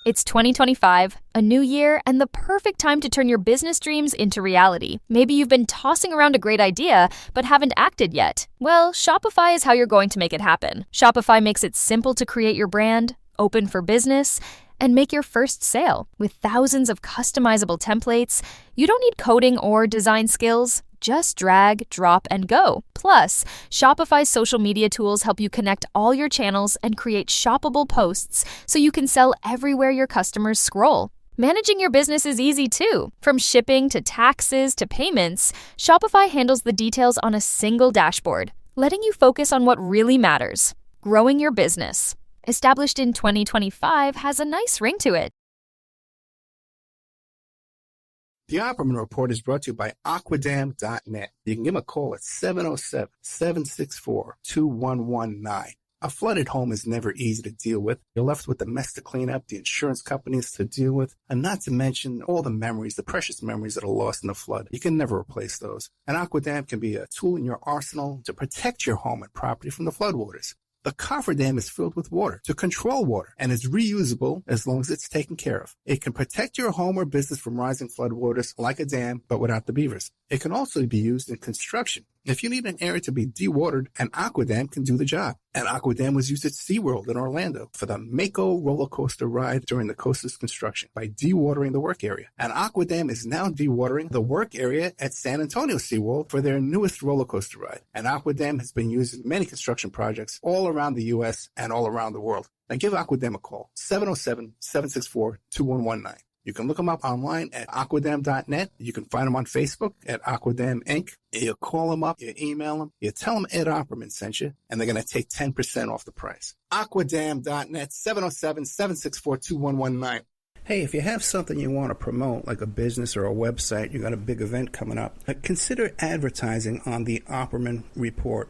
It's 2025, a new year, and the perfect time to turn your business dreams into reality. Maybe you've been tossing around a great idea, but haven't acted yet. Well, Shopify is how you're going to make it happen. Shopify makes it simple to create your brand, open for business, and make your first sale. With thousands of customizable templates, you don't need coding or design skills. Just drag, drop, and go. Plus, Shopify's social media tools help you connect all your channels and create shoppable posts so you can sell everywhere your customers scroll. Managing your business is easy too. From shipping to taxes to payments, Shopify handles the details on a single dashboard, letting you focus on what really matters: growing your business. Established in 2025 has a nice ring to it. The Opperman Report is brought to you by Aquadam.net. You can give them a call at 707-764-2119. A flooded home is never easy to deal with. You're left with the mess to clean up, the insurance companies to deal with, and not to mention all the memories, the precious memories that are lost in the flood. You can never replace those. And Aquadam can be a tool in your arsenal to protect your home and property from the floodwaters. The cofferdam is filled with water to control water and is reusable as long as it's taken care of. It can protect your home or business from rising floodwaters like a dam, but without the beavers. It can also be used in construction. If you need an area to be dewatered, an Aquadam can do the job. An Aquadam was used at SeaWorld in Orlando for the Mako roller coaster ride during the coaster's construction by dewatering the work area. An Aquadam is now dewatering the work area at San Antonio SeaWorld for their newest roller coaster ride. An Aquadam has been used in many construction projects all around the U.S. and all around the world. Now give Aquadam a call, 707-764-2119. You can look them up online at aquadam.net. You can find them on Facebook at Aquadam Inc. You call them up, you email them, you tell them Ed Opperman sent you, and they're going to take 10% off the price. Aquadam.net, 707-764-2119. Hey, if you have something you want to promote, like a business or a website, you got a big event coming up, consider advertising on the Opperman Report.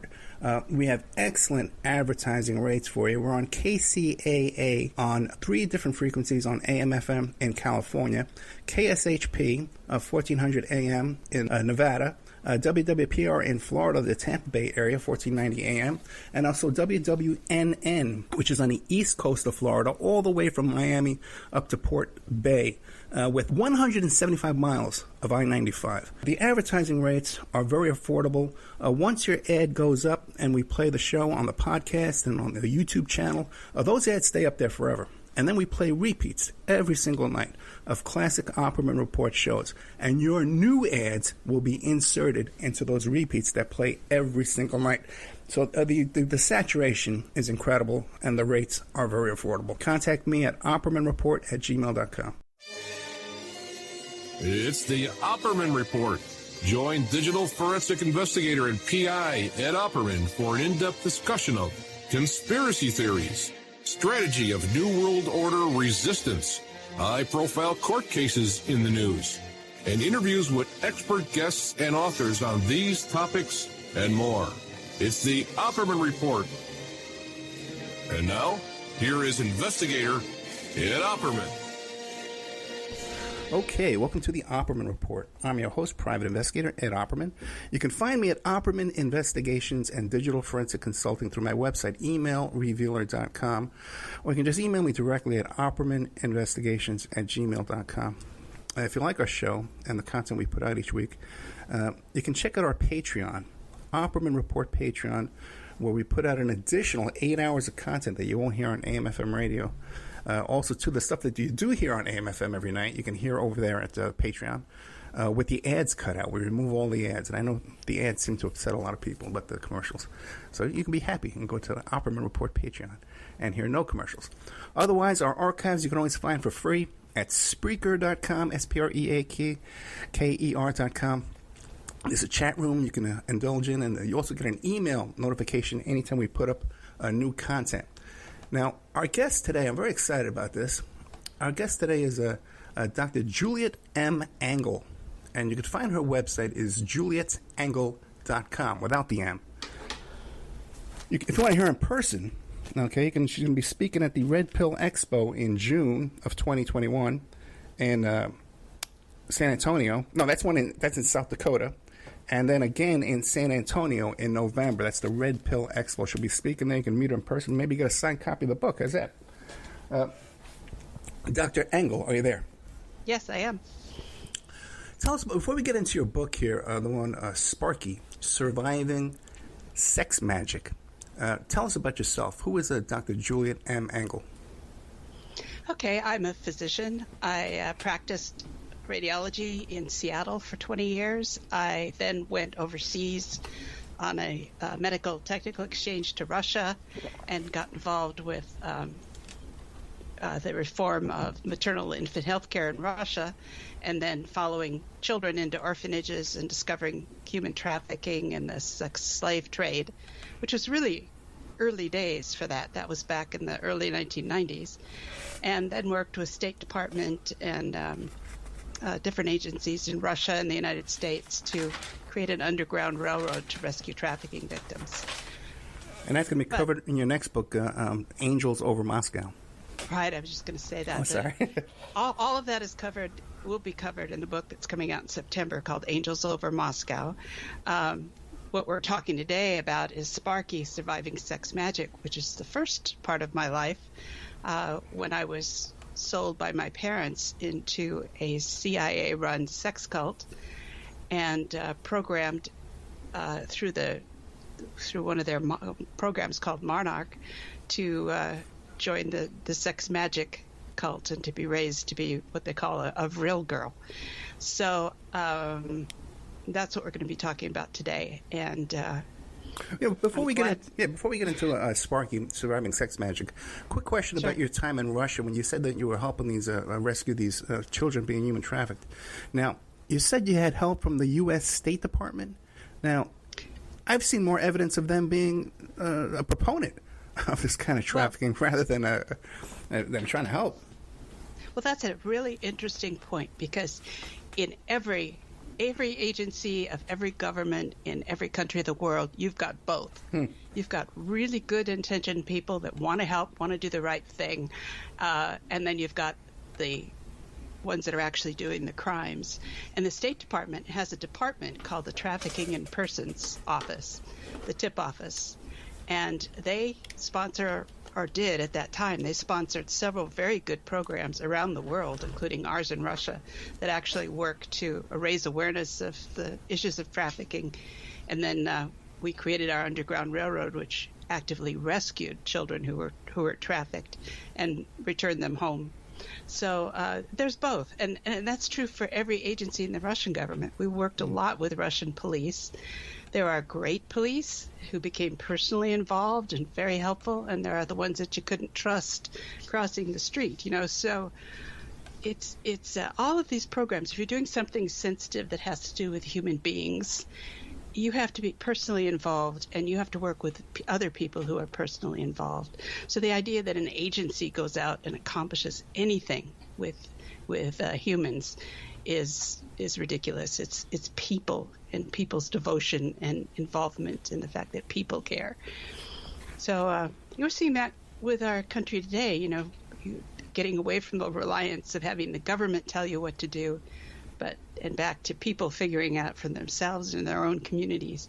We have excellent advertising rates for you. We're on KCAA on 3 different frequencies on AM/FM in California, KSHP 1400 AM in Nevada, WWPR in Florida, the Tampa Bay area, 1490 AM, and also WWNN, which is on the east coast of Florida, all the way from Miami up to Port Bay, with 175 miles of I-95. The advertising rates are very affordable. Once your ad goes up and we play the show on the podcast and on the YouTube channel, those ads stay up there forever. And then we play repeats every single night of classic Opperman Report shows. And your new ads will be inserted into those repeats that play every single night. So the saturation is incredible, and the rates are very affordable. Contact me at oppermanreport@gmail.com. It's the Opperman Report. Join digital forensic investigator and PI Ed Opperman for an in-depth discussion of conspiracy theories, strategy of New World Order resistance, high-profile court cases in the news, and interviews with expert guests and authors on these topics and more. It's the Opperman Report. And now, here is investigator Ed Opperman. Okay, welcome to the Opperman Report. I'm your host, Private Investigator Ed Opperman. You can find me at Opperman Investigations and Digital Forensic Consulting through my website, emailrevealer.com, or you can just email me directly at oppermaninvestigations@gmail.com. If you like our show and the content we put out each week, you can check out our Patreon, Opperman Report Patreon, where we put out an additional 8 hours of content that you won't hear on AM/FM radio. Also, to the stuff that you do hear on AM/FM every night, you can hear over there at Patreon with the ads cut out. We remove all the ads, and I know the ads seem to upset a lot of people, but the commercials. So you can be happy and go to the Opperman Report Patreon and hear no commercials. Otherwise, our archives you can always find for free at Spreaker.com, SPREAKER.com. There's a chat room you can indulge in, and you also get an email notification anytime we put up new content. Now, our guest today, I'm very excited about this. Our guest today is Dr. Juliet M. Angle, and you can find her website is julietangle.com, without the M. If you want to hear her in person, okay, she's going to be speaking at the Red Pill Expo in June of 2021 in San Antonio. No, that's in South Dakota. And then again in San Antonio in November. That's the Red Pill Expo. She'll be speaking there. You can meet her in person. Maybe get a signed copy of the book. How's that? Dr. Engel, are you there? Yes, I am. Tell us, before we get into your book here, the one Sparky, Surviving Sex Magick. Tell us about yourself. Who is Dr. Juliet M. Engel? Okay, I'm a physician. I practiced radiology in Seattle for 20 years. I then went overseas on a medical technical exchange to Russia and got involved with the reform of maternal infant health care in Russia, and then following children into orphanages and discovering human trafficking and the sex slave trade, which was really early days for that. That was back in the early 1990s. And then worked with State Department and different agencies in Russia and the United States to create an underground railroad to rescue trafficking victims. And that's going to be covered in your next book, Angels Over Moscow. Right, I was just going to say that. Oh, sorry. all of that is covered, will be covered in the book that's coming out in September called Angels Over Moscow. What we're talking today about is Sparky, Surviving Sex Magick, which is the first part of my life when I was sold by my parents into a CIA-run sex cult and programmed through one of their programs called Monarch to join the Sex Magick cult and to be raised to be what they call a real girl. So that's what we're going to be talking about today. And before we get into Sparky, Surviving Sex Magick, quick question about your time in Russia when you said that you were helping these rescue these children being human trafficked. Now, you said you had help from the U.S. State Department. Now, I've seen more evidence of them being a proponent of this kind of trafficking rather than trying to help. Well, that's a really interesting point, because in every agency of every government in every country of the world, you've got both. You've got really good intentioned people that want to help, want to do the right thing, and then you've got the ones that are actually doing the crimes. And the State Department has a department called the Trafficking in Persons Office, the TIP office, and they sponsor, or did at that time, they sponsored several very good programs around the world, including ours in Russia, that actually work to raise awareness of the issues of trafficking. And then we created our Underground Railroad, which actively rescued children who were trafficked and returned them home. So there's both. And that's true for every agency in the Russian government. We worked a lot with Russian police. There are great police who became personally involved and very helpful, and there are the ones that you couldn't trust crossing the street, So it's all of these programs. If you're doing something sensitive that has to do with human beings, you have to be personally involved, and you have to work with other people who are personally involved. So the idea that an agency goes out and accomplishes anything with humans is ridiculous. It's people and people's devotion and involvement and the fact that people care. So you're seeing that with our country today, getting away from the reliance of having the government tell you what to do, and back to people figuring out for themselves in their own communities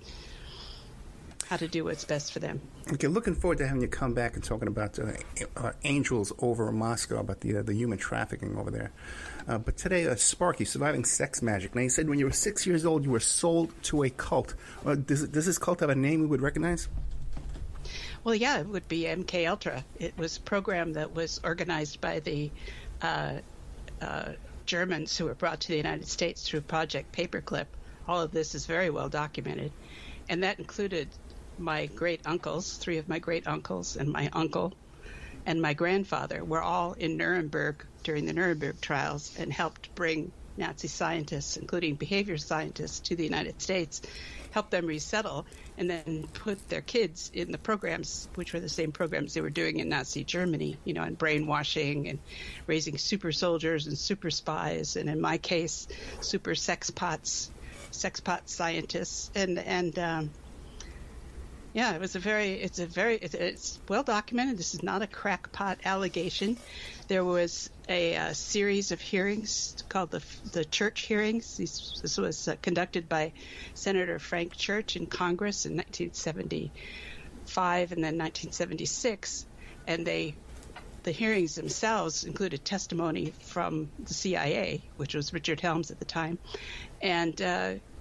how to do what's best for them. Okay, looking forward to having you come back and talking about Angels Over Moscow, about the human trafficking over there. But today, Sparky, Surviving Sex Magick. Now, you said when you were 6 years old, you were sold to a cult. Does this cult have a name we would recognize? Well, yeah, it would be MK Ultra. It was a program that was organized by the Germans who were brought to the United States through Project Paperclip. All of this is very well documented. And that included my great uncles, 3 of my great uncles, and my uncle and my grandfather were all in Nuremberg during the Nuremberg trials and helped bring Nazi scientists, including behavior scientists, to the United States, help them resettle, and then put their kids in the programs, which were the same programs they were doing in Nazi Germany, and brainwashing and raising super soldiers and super spies, and in my case, super sexpot scientists, and yeah, it's well documented. This is not a crackpot allegation. There was a series of hearings called the Church hearings. This was conducted by Senator Frank Church in Congress in 1975 and then 1976, and they the hearings themselves included testimony from the CIA, which was Richard Helms at the time, and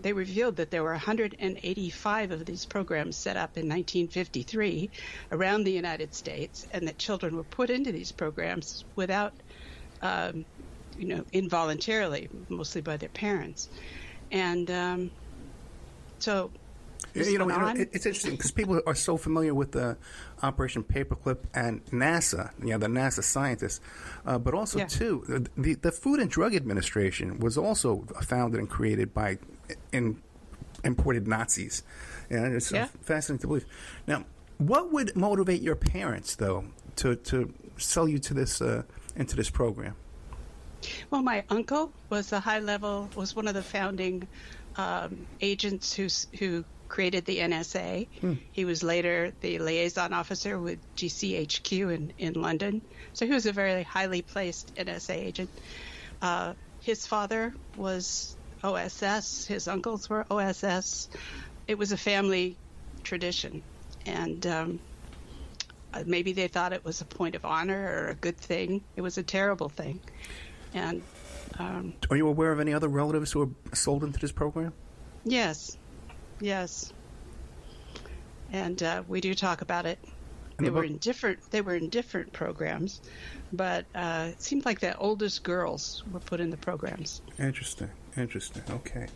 they revealed that there were 185 of these programs set up in 1953 around the United States, and that children were put into these programs without, involuntarily, mostly by their parents. And so... It's interesting because people are so familiar with the Operation Paperclip and NASA, the NASA scientists, but also, too, the Food and Drug Administration was also founded and created by imported Nazis. And it's fascinating to believe. Now, what would motivate your parents, though, to sell you to this into this program? Well, my uncle was was one of the founding agents who created the NSA. He was later the liaison officer with GCHQ in London. So he was a very highly placed NSA agent. His father was OSS. His uncles were OSS. It was a family tradition. And maybe they thought it was a point of honor or a good thing. It was a terrible thing. And are you aware of any other relatives who were sold into this program? Yes. And we do talk about it. They were in different programs, but it seemed like the oldest girls were put in the programs. Interesting. Okay.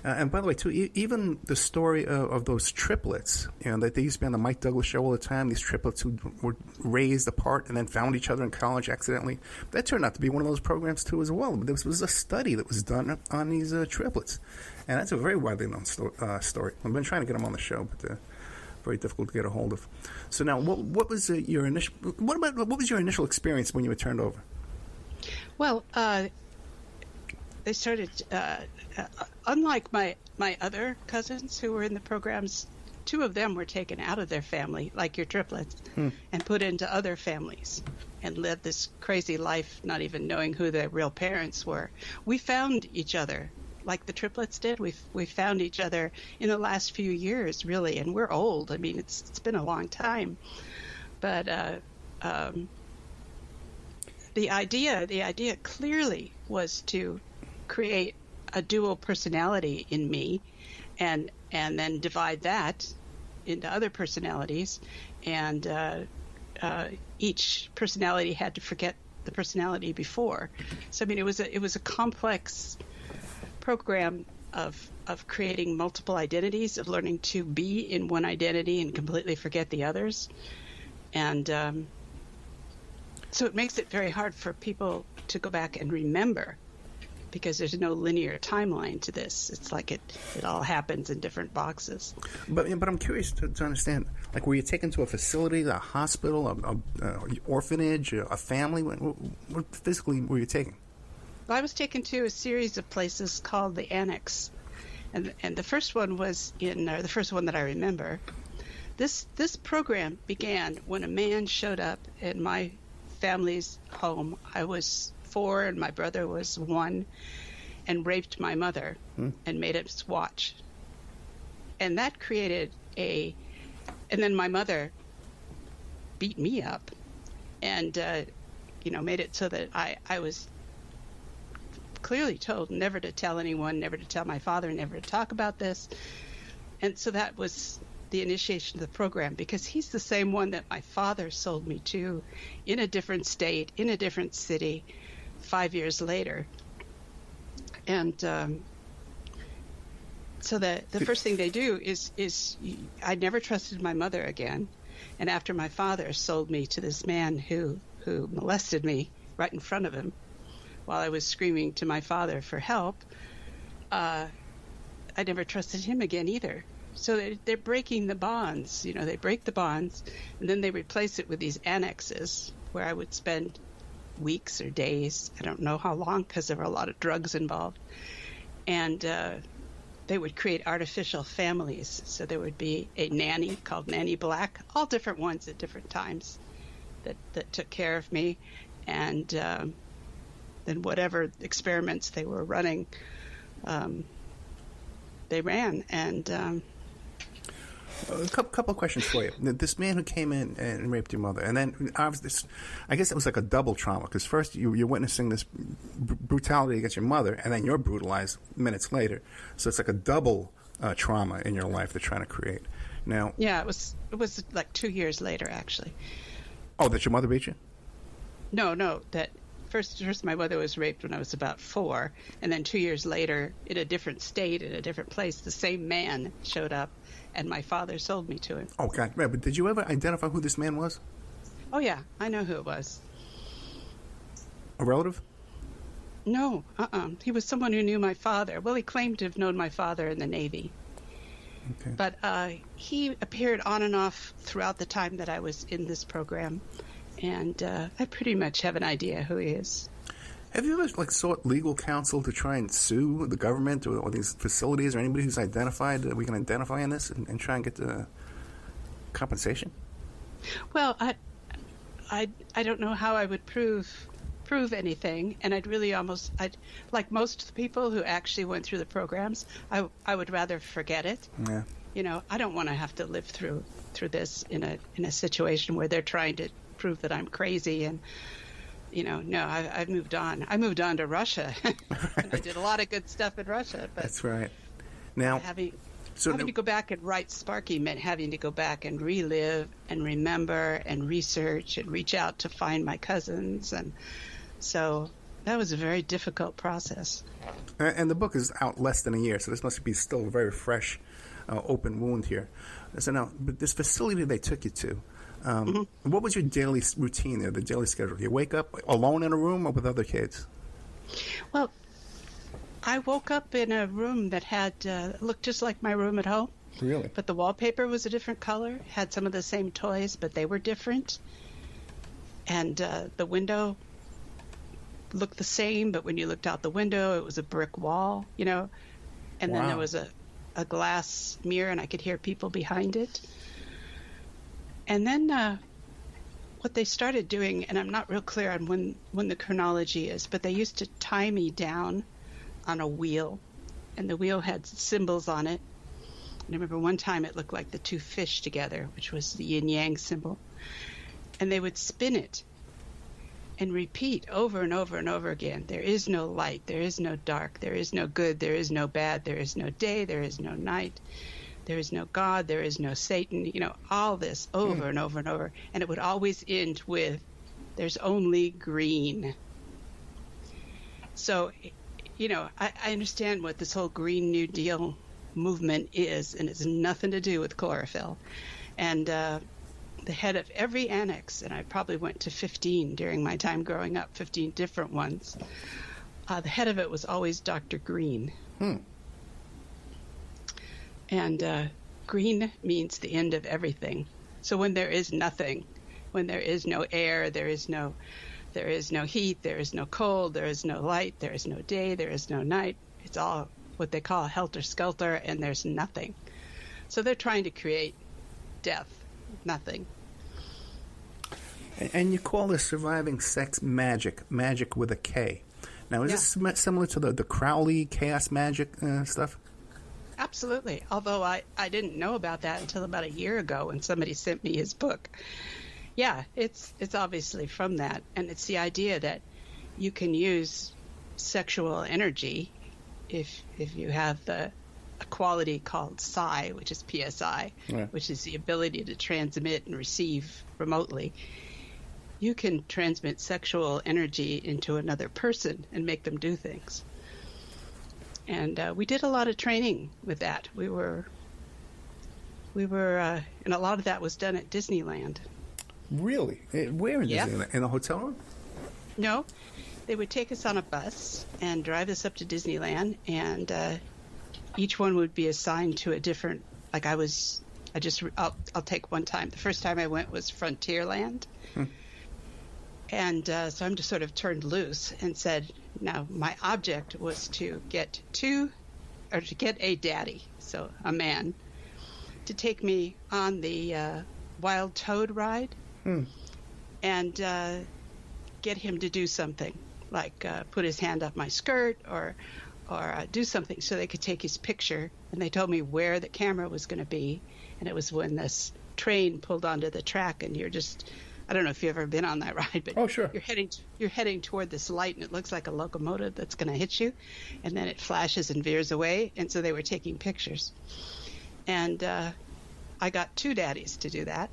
And by the way, too, even the story of those triplets, that they used to be on the Mike Douglas show all the time, these triplets who were raised apart and then found each other in college accidentally, that turned out to be one of those programs, too, as well. This was a study that was done on these triplets. And that's a very widely known story. I've been trying to get them on the show, but very difficult to get a hold of. So now, what was your initial experience when you were turned over? Well, they started, unlike my other cousins who were in the programs, two of them were taken out of their family, like your triplets, and put into other families and led this crazy life, not even knowing who their real parents were. We found each other, like the triplets did. We found each other in the last few years, really, and we're old. I mean, it's been a long time. But the idea clearly was to create a dual personality in me, and then divide that into other personalities, and each personality had to forget the personality before. So I mean, it was a complex program of creating multiple identities, of learning to be in one identity and completely forget the others, and so it makes it very hard for people to go back and remember, because there's no linear timeline to this. It's like it all happens in different boxes. But I'm curious to understand, like, were you taken to a facility, a hospital, an orphanage, a family? What physically were you taken? Well, I was taken to a series of places called the Annex, and the first one was the first one that I remember. This program began when a man showed up in my family's home. I was 4 and my brother was 1, and raped my mother and made us watch. And that created and then my mother beat me up and, made it so that I was clearly told never to tell anyone, never to tell my father, never to talk about this. And so that was the initiation of the program, because he's the same one that my father sold me to in a different state, in a different city, 5 years later. And so the first thing they do is I never trusted my mother again. And after my father sold me to this man who molested me right in front of him while I was screaming to my father for help, I never trusted him again either. So they're breaking the bonds. They break the bonds, and then they replace it with these annexes where I would spend weeks or days. I don't know how long, because there were a lot of drugs involved. And they would create artificial families. So there would be a nanny called Nanny Black, all different ones at different times that took care of me. And then whatever experiments they were running, they ran. And A couple of questions for you. This man who came in and raped your mother, and then obviously, I guess it was like a double trauma, because first you're witnessing this brutality against your mother, and then you're brutalized minutes later. So it's like a double trauma in your life they're trying to create. Now, yeah, it was like 2 years later, actually. Oh, that your mother beat you? No, that first my mother was raped when I was about 4, and then 2 years later, in a different state, in a different place, the same man showed up, and my father sold me to him. Oh, God. Right, but did you ever identify who this man was? Oh, yeah, I know who it was. A relative? No, he was someone who knew my father. Well, he claimed to have known my father in the Navy. Okay. But he appeared on and off throughout the time that I was in this program, and I pretty much have an idea who he is. Have you ever sought legal counsel to try and sue the government or these facilities or anybody who's identified that we can identify in this and try and get the compensation? Well, I don't know how I would prove anything, and I'd like most of the people who actually went through the programs, I would rather forget it. Yeah. You know, I don't want to have to live through this in a situation where they're trying to prove that I'm crazy. And no, I've moved on. I moved on to Russia. And I did a lot of good stuff in Russia. But that's right. Now, having to go back and write Sparky meant having to go back and relive and remember and research and reach out to find my cousins, and so that was a very difficult process. And the book is out less than a year, so this must be still a very fresh, open wound here. So now, but this facility they took you to, what was your daily routine there, the daily schedule? You wake up alone in a room or with other kids? Well, I woke up in a room that had looked just like my room at home. Really? But the wallpaper was a different color, had some of the same toys, but they were different. And the window looked the same, but when you looked out the window, it was a brick wall, And Wow. then there was a glass mirror, and I could hear people behind it. And then what they started doing, and I'm not real clear on when the chronology is, but they used to tie me down on a wheel, and the wheel had symbols on it. And I remember one time it looked like the two fish together, which was the yin-yang symbol. And they would spin it and repeat over and over and over again. There is no light, there is no dark, there is no good, there is no bad, there is no day, there is no night, there is no God, there is no Satan, all this over and over and over. And it would always end with, there's only green. So, I understand what this whole Green New Deal movement is, and it's nothing to do with chlorophyll. And the head of every annex, and I probably went to 15 during my time growing up, 15 different ones, the head of it was always Dr. Green. And green means the end of everything. So when there is nothing, when there is no air, there is no heat, there is no cold, there is no light, there is no day, there is no night. It's all what they call helter-skelter, and there's nothing. So they're trying to create death, nothing. And you call this surviving sex magic, magic with a K. Now, is this similar to the Crowley chaos magic stuff? Absolutely. Although I didn't know about that until about a year ago when somebody sent me his book. Yeah, it's obviously from that. And it's the idea that you can use sexual energy if you have a quality called psi, which is PSI, which is the ability to transmit and receive remotely. You can transmit sexual energy into another person and make them do things. And we did a lot of training with that. We were, and a lot of that was done at Disneyland. Really? Where in Disneyland? In a hotel room? No, they would take us on a bus and drive us up to Disneyland, and each one would be assigned to a different. I'll take one time. The first time I went was Frontierland. And so I'm just sort of turned loose and said, now my object was to get a daddy, so a man, to take me on the wild toad ride and get him to do something, like put his hand up my skirt or do something so they could take his picture. And they told me where the camera was going to be and it was when this train pulled onto the track, and you're just, I don't know if you've ever been on that ride, but oh, sure. you're heading toward this light, and it looks like a locomotive that's going to hit you, and then it flashes and veers away, and so they were taking pictures. And I got 2 daddies to do that,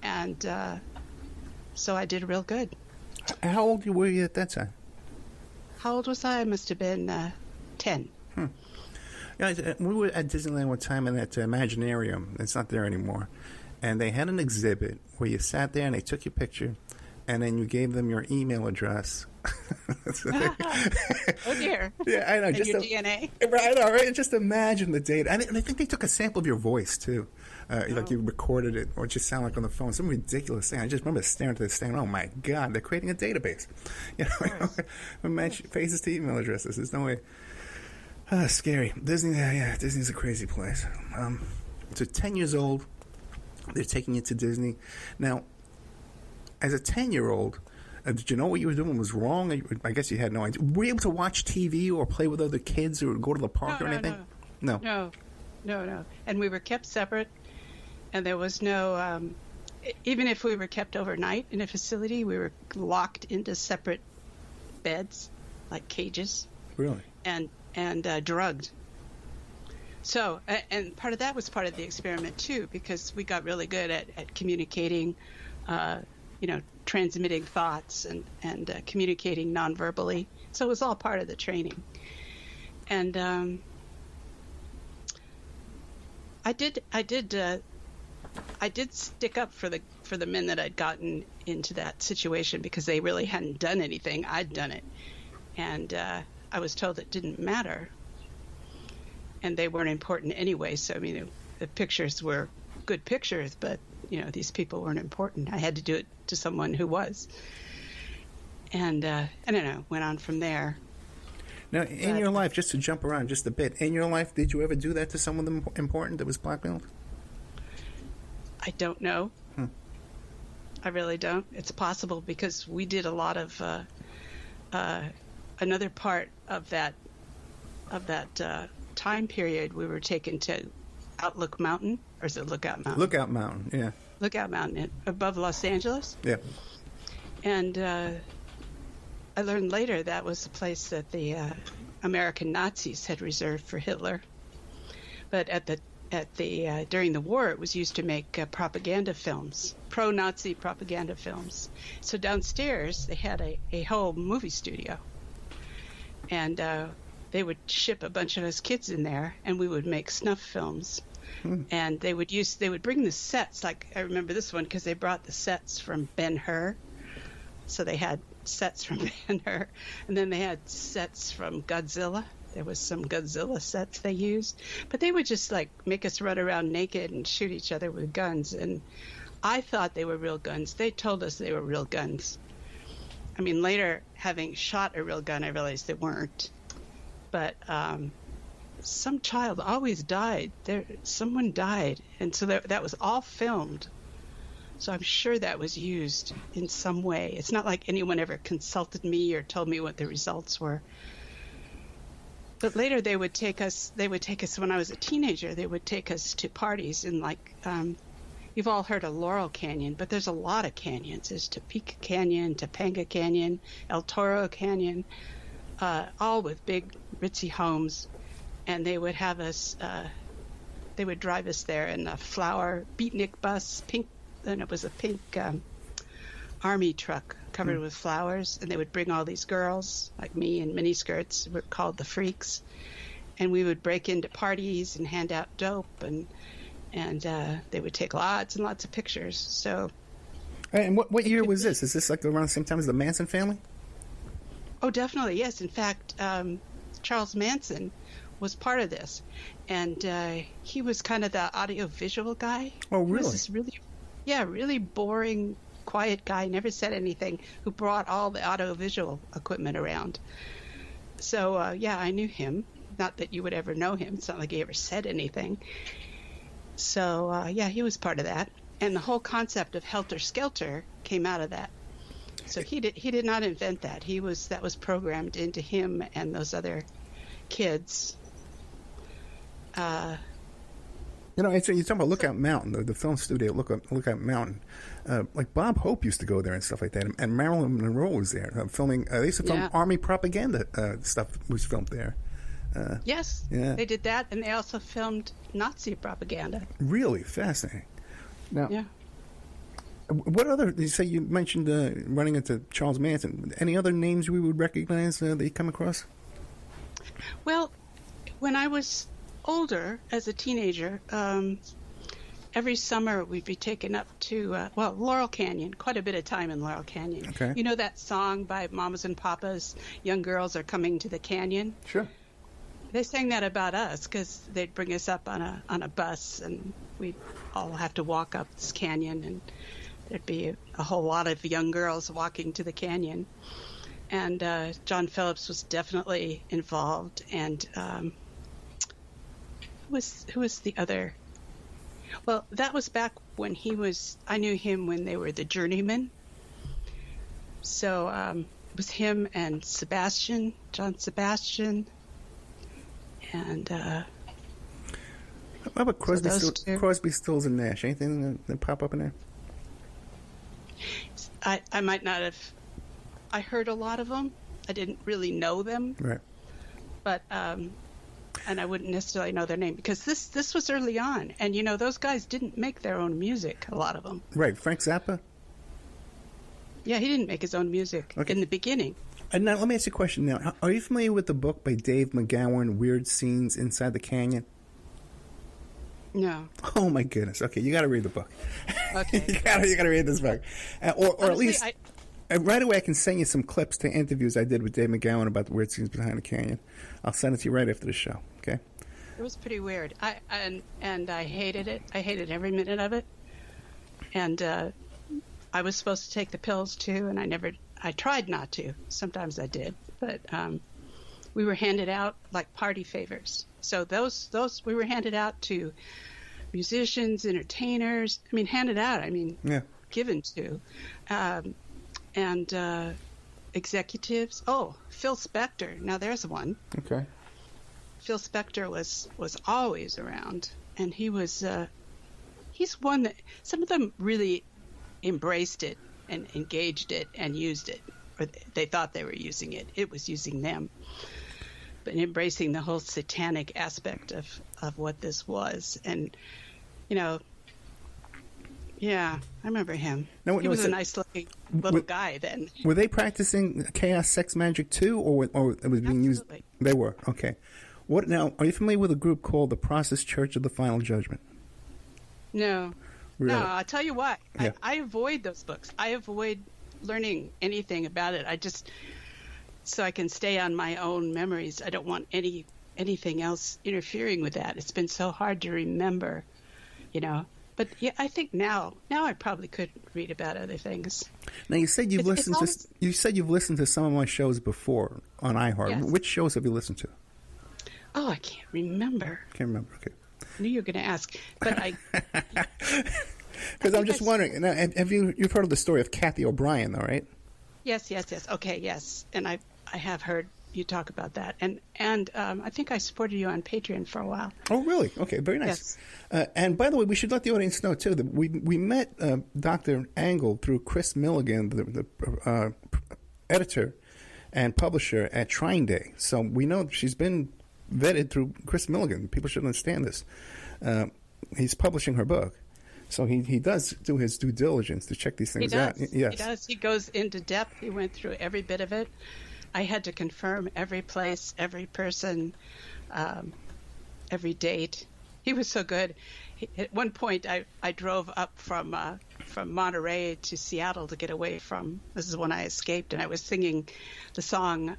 and so I did real good. How old were you at that time? How old was I? I must have been 10. Yeah, we were at Disneyland one time in that Imaginarium. It's not there anymore. And they had an exhibit where you sat there and they took your picture, and then you gave them your email address. Oh, dear. Yeah, I know. And just your DNA? Right, I know, right? Just imagine the data. And I think they took a sample of your voice, too. Like you recorded it, or it just sounded like on the phone. Some ridiculous thing. I just remember staring at this thing, oh, my God, they're creating a database. You know, match faces to email addresses. There's no way. Scary. Disney, yeah, Disney's a crazy place. So 10 years old, they're taking you to Disney. Now, as a 10-year-old, did you know what you were doing was wrong? I guess you had no idea. Were you able to watch TV or play with other kids or go to the park or anything? No. And we were kept separate, and there was no, even if we were kept overnight in a facility, we were locked into separate beds, like cages. Really? And drugged. So, and part of that was part of the experiment too, because we got really good at communicating, transmitting thoughts and communicating non-verbally. So it was all part of the training. And I did stick up for the men that I'd gotten into that situation, because they really hadn't done anything. I'd done it, and I was told it didn't matter, and they weren't important anyway. So, I mean, the pictures were good pictures, but, these people weren't important. I had to do it to someone who was. And, I don't know, went on from there. Now, in your life, just to jump around just a bit, in your life, did you ever do that to someone important that was blackmailed? I don't know. I really don't. It's possible, because we did a lot of another part of that time period. We were taken to Outlook Mountain, or is it Lookout Mountain? Lookout Mountain, yeah. Lookout Mountain above Los Angeles. Yeah. And I learned later that was the place that the American Nazis had reserved for Hitler. But during the war, it was used to make propaganda films, pro-Nazi propaganda films. So downstairs, they had a whole movie studio. And they would ship a bunch of us kids in there, and we would make snuff films. And they would bring the sets. Like, I remember this one because they brought the sets from Ben-Hur. So they had sets from Ben-Hur, and then they had sets from Godzilla. There was some Godzilla sets they used, but they would just like make us run around naked and shoot each other with guns. And I thought they were real guns. They told us they were real guns. I mean, later, having shot a real gun, I realized they weren't. But some child always died. Someone died, and so that was all filmed. So I'm sure that was used in some way. It's not like anyone ever consulted me or told me what the results were. But later they would take us when I was a teenager, they would take us to parties in you've all heard of Laurel Canyon, but there's a lot of canyons. There's Topeka Canyon, Topanga Canyon, El Toro Canyon, all with big ritzy homes. And they would have us, they would drive us there in a flower beatnik bus, pink, and it was a pink army truck covered with flowers, and they would bring all these girls like me in miniskirts. We're called the freaks, and we would break into parties and hand out dope, and they would take lots and lots of pictures. So, and what year was this? Is this like around the same time as the Manson family? Oh, definitely, yes. In fact, Charles Manson was part of this, and he was kind of the audio-visual guy. Oh, really? He was this really boring, quiet guy, never said anything, who brought all the audio-visual equipment around. So, I knew him. Not that you would ever know him. It's not like he ever said anything. So, he was part of that. And the whole concept of helter-skelter came out of that. So he did not invent that. That was programmed into him and those other kids. You know, you're talking about Lookout Mountain, the film studio, Lookout Mountain. Like Bob Hope used to go there and stuff like that, and Marilyn Monroe was there filming. They used to film Army propaganda stuff was filmed there. Yes, yeah. They did that, and they also filmed Nazi propaganda. Really fascinating. Now, yeah. What other? You mentioned running into Charles Manson. Any other names we would recognize that you come across? Well, when I was older, as a teenager, every summer we'd be taken up to Laurel Canyon. Quite a bit of time in Laurel Canyon. Okay. You know that song by Mamas and Papas, "Young Girls Are Coming to the Canyon"? Sure. They sang that about us because they'd bring us up on a bus, and we'd all have to walk up this canyon, and there'd be a whole lot of young girls walking to the canyon. And John Phillips was definitely involved. And who was the other? Well, that was back when I knew him when they were the Journeymen. So it was him and John Sebastian. And how about Crosby, Stills, and Nash? Anything that pop up in there? I might not have. I heard a lot of them. I didn't really know them. Right. But and I wouldn't necessarily know their name because this was early on, and you know those guys didn't make their own music. A lot of them. Right. Frank Zappa. Yeah, he didn't make his own music in the beginning. And now let me ask you a question. Now, are you familiar with the book by Dave McGowan, "Weird Scenes Inside the Canyon"? No. Oh my goodness. Okay, you got to read the book. Okay. you got to read this book, or Honestly, at least right away I can send you some clips to interviews I did with Dave McGowan about the weird scenes behind the canyon. I'll send it to you right after the show. Okay. It was pretty weird. I hated it. I hated every minute of it. And I was supposed to take the pills too, and I tried not to. Sometimes I did, but we were handed out like party favors. So those we were handed out to musicians, entertainers. I mean, handed out. I mean, given to, and executives. Oh, Phil Spector. Now there's one. Okay. Phil Spector was always around, and he's one that some of them really embraced it and engaged it and used it, or they thought they were using it. It was using them. But embracing the whole satanic aspect of what this was. And, you know, yeah, I remember him. He was a nice-looking little guy then. Were they practicing chaos sex magic too, or it was being used? They were, okay. What now? Are you familiar with a group called the Process Church of the Final Judgment? No. Really? No, I'll tell you what. Yeah. I avoid those books. I avoid learning anything about it. So I can stay on my own memories. I don't want anything else interfering with that. It's been so hard to remember, you know. But yeah, I think now I probably could read about other things. Now you said you've listened to some of my shows before on iHeart. Yes. Which shows have you listened to? Oh, I can't remember. Can't remember. Okay. I knew you were going to ask, but I. Because I'm just wondering. Now, you've heard of the story of Kathy O'Brien, though, right? Yes. Okay, yes, and I have heard you talk about that, and I think I supported you on Patreon for a while. Oh, really? Okay, very nice. Yes. And by the way, we should let the audience know too that we met Dr. Angle through Chris Milligan, the editor and publisher at Shrine Day. So we know she's been vetted through Chris Milligan. People should understand this. He's publishing her book. So he does do his due diligence to check these things out. Yes. He does. He goes into depth. He went through every bit of it. I had to confirm every place, every person, every date. He was so good. At one point, I drove up from Monterey to Seattle to get away from. This is when I escaped, and I was singing the song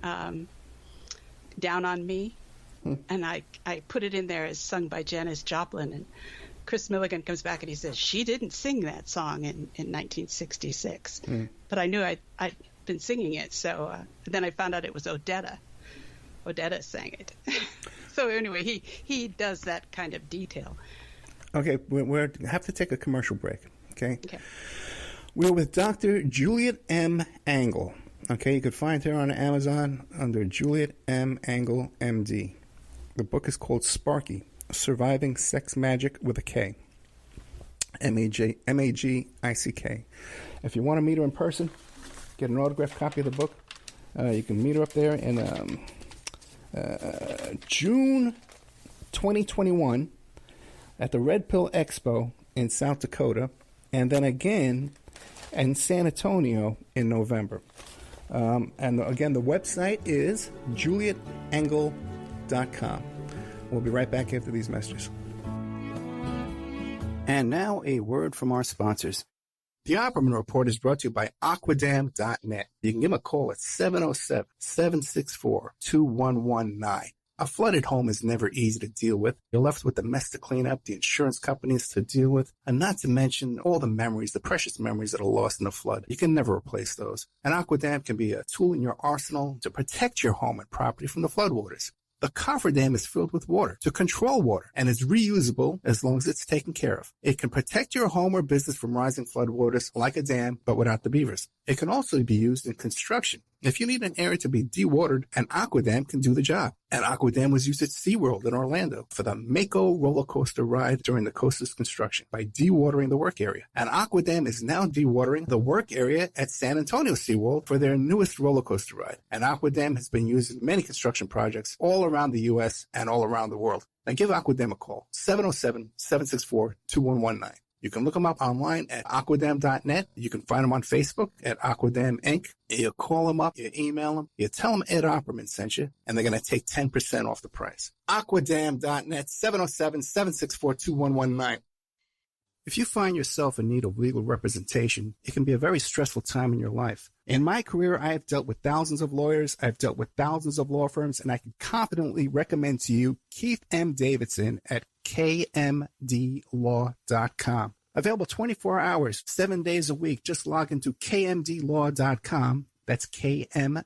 "Down on Me," and I put it in there as sung by Janis Joplin. And Chris Milligan comes back and he says she didn't sing that song in 1966, but I knew I'd been singing it. So then I found out it was Odetta. Odetta sang it. So anyway, he does that kind of detail. Okay, we have to take a commercial break. Okay. We're with Dr. Juliet M. Angle. Okay, you could find her on Amazon under Juliet M. Angle, MD. The book is called Sparky, Surviving Sex Magick with a K. Magick. If you want to meet her in person, get an autographed copy of the book. You can meet her up there in June 2021 at the Red Pill Expo in South Dakota, and then again in San Antonio in November. Again, the website is JulietEngel.com. We'll be right back after these messages. And now a word from our sponsors. The Opperman Report is brought to you by Aquadam.net. You can give them a call at 707-764-2119. A flooded home is never easy to deal with. You're left with the mess to clean up, the insurance companies to deal with, and not to mention all the memories, the precious memories that are lost in the flood. You can never replace those. And Aquadam can be a tool in your arsenal to protect your home and property from the floodwaters. The cofferdam is filled with water to control water and is reusable as long as it's taken care of. It can protect your home or business from rising floodwaters like a dam, but without the beavers. It can also be used in construction. If you need an area to be dewatered, an Aquadam can do the job. An Aquadam was used at SeaWorld in Orlando for the Mako roller coaster ride during the coaster's construction by dewatering the work area. An Aquadam is now dewatering the work area at San Antonio SeaWorld for their newest roller coaster ride. An Aquadam has been used in many construction projects all around the U.S. and all around the world. Now give Aquadam a call, 707-764-2119. You can look them up online at aquadam.net. You can find them on Facebook at Aquadam Inc. You call them up, you email them, you tell them Ed Opperman sent you, and they're going to take 10% off the price. Aquadam.net, 707-764-2119. If you find yourself in need of legal representation, it can be a very stressful time in your life. In my career, I have dealt with thousands of lawyers, I've dealt with thousands of law firms, and I can confidently recommend to you Keith M. Davidson at kmdlaw.com. Available 24 hours, 7 days a week. Just log into kmdlaw.com. That's kmdlaw.com.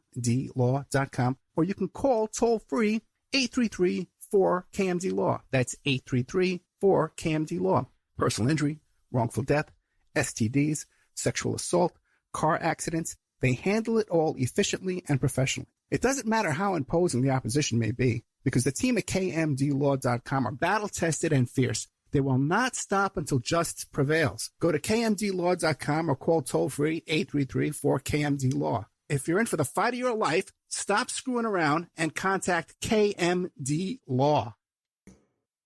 Or you can call toll-free 833-4KMD-LAW. That's 833-4KMD-LAW. Personal injury, wrongful death, STDs, sexual assault, car accidents. They handle it all efficiently and professionally. It doesn't matter how imposing the opposition may be, because the team at kmdlaw.com are battle-tested and fierce. They will not stop until justice prevails. Go to kmdlaw.com or call toll-free 833-4KMD-LAW. If you're in for the fight of your life, stop screwing around and contact KMD Law.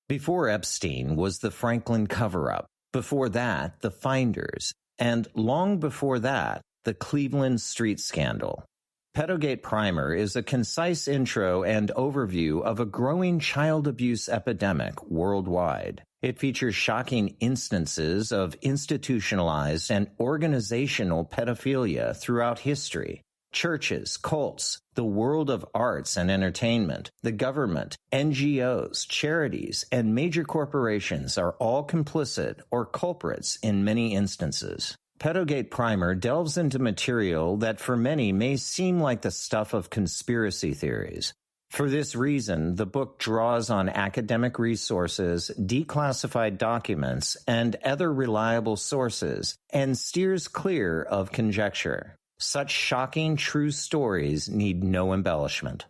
Before Epstein was the Franklin cover-up. Before that, the Finders. And long before that, the Cleveland street scandal. Pedogate Primer is a concise intro and overview of a growing child abuse epidemic worldwide. It features shocking instances of institutionalized and organizational pedophilia throughout history. Churches, cults, the world of arts and entertainment, the government, NGOs, charities, and major corporations are all complicit or culprits in many instances. Pedogate Primer delves into material that for many may seem like the stuff of conspiracy theories. For this reason, the book draws on academic resources, declassified documents, and other reliable sources, and steers clear of conjecture. Such shocking true stories need no embellishment.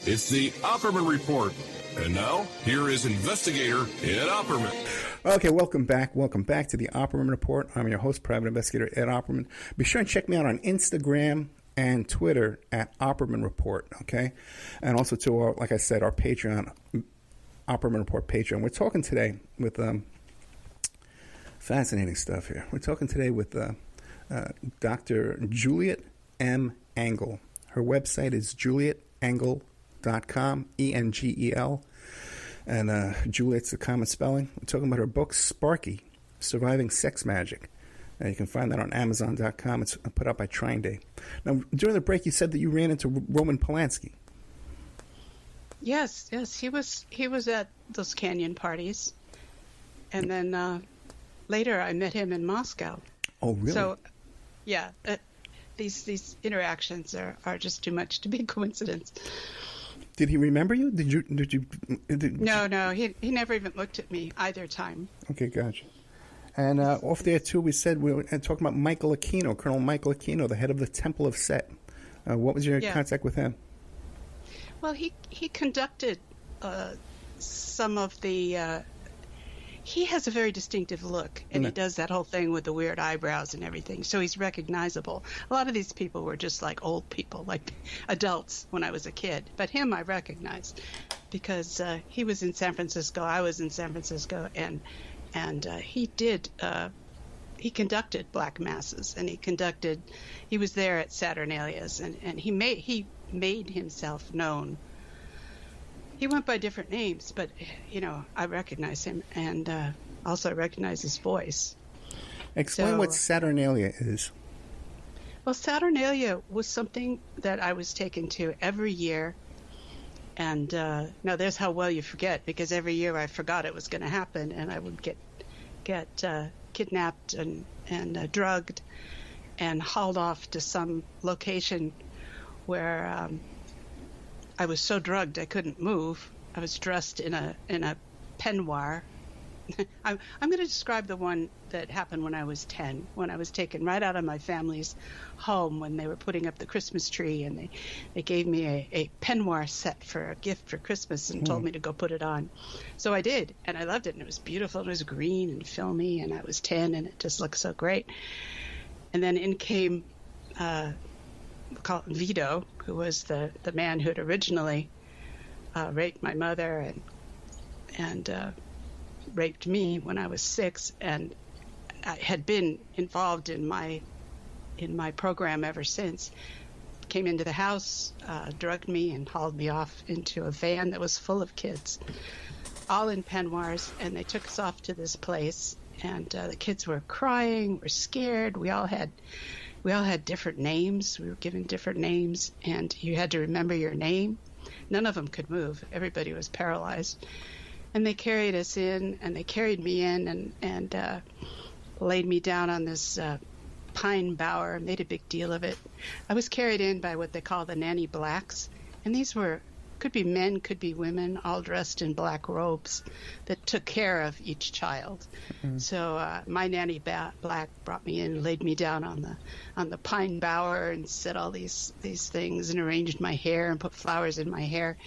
It's the Opperman Report. And now, here is investigator Ed Opperman. Okay, welcome back. Welcome back to the Opperman Report. I'm your host, private investigator Ed Opperman. Be sure and check me out on Instagram and Twitter at Opperman Report, okay? And also to our, like I said, our Patreon, Opperman Report Patreon. We're talking today with fascinating stuff here. We're talking today with Dr. Juliet M. Engel. Her website is JulietEngel.com, E-N-G-E-L. And Juliet's a common spelling. We're talking about her book, Sparky, Surviving Sex Magick. You can find that on Amazon.com. It's put out by Trying Day. Now, during the break, you said that you ran into Roman Polanski. Yes. He was at those canyon parties. And then later I met him in Moscow. Oh, really? So, yeah, these interactions are just too much to be coincidence. Did he remember you? No, he never even looked at me either time. Okay, gotcha. And off there, too, we said we were talking about Michael Aquino, Colonel Michael Aquino, the head of the Temple of Set. What was your contact with him? Well, he conducted some of the. He has a very distinctive look, and he does that whole thing with the weird eyebrows and everything, so he's recognizable. A lot of these people were just like old people, like adults when I was a kid. But him I recognized because he was in San Francisco, I was in San Francisco, and he conducted black masses, and he was there at Saturnalia's, and he made himself known. He went by different names, but, I recognize him, and also I recognize his voice. Explain what Saturnalia is. Well, Saturnalia was something that I was taken to every year, and now there's how well you forget, because every year I forgot it was going to happen, and I would get kidnapped and drugged and hauled off to some location where I was so drugged I couldn't move. I was dressed in a peignoir. I'm going to describe the one that happened when I was 10, when I was taken right out of my family's home when they were putting up the Christmas tree, and they gave me a peignoir set for a gift for Christmas and told me to go put it on. So I did, and I loved it, and it was beautiful. It was green and filmy, and I was 10, and it just looked so great. And then in came Vito, who was the man who had originally raped my mother and raped me when I was 6, and I had been involved in my program ever since. Came into the house, drugged me, and hauled me off into a van that was full of kids, all in peignoirs, and they took us off to this place. And the kids were crying, were scared. We all had different names. We were given different names, and you had to remember your name. None of them could move. Everybody was paralyzed. And they carried us in, and they carried me in and laid me down on this pine bower, made a big deal of it. I was carried in by what they call the nanny blacks, and these could be men, could be women, all dressed in black robes that took care of each child. Mm-hmm. So my nanny black brought me in, laid me down on the pine bower, and said all these things, and arranged my hair and put flowers in my hair.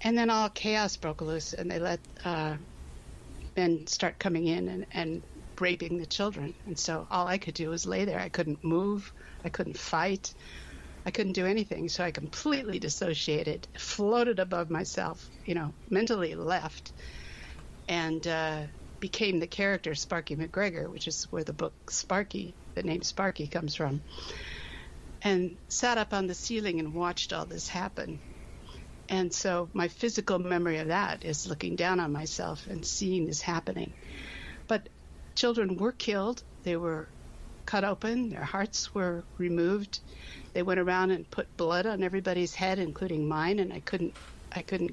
And then all chaos broke loose, and they let men start coming in and raping the children. And so all I could do was lay there. I couldn't move. I couldn't fight. I couldn't do anything, so I completely dissociated, floated above myself, mentally left, and became the character Sparky MacGregor, which is where the name Sparky comes from, and sat up on the ceiling and watched all this happen. And so my physical memory of that is looking down on myself and seeing this happening. But children were killed. They were cut open. Their hearts were removed. They went around and put blood on everybody's head, including mine, and I couldn't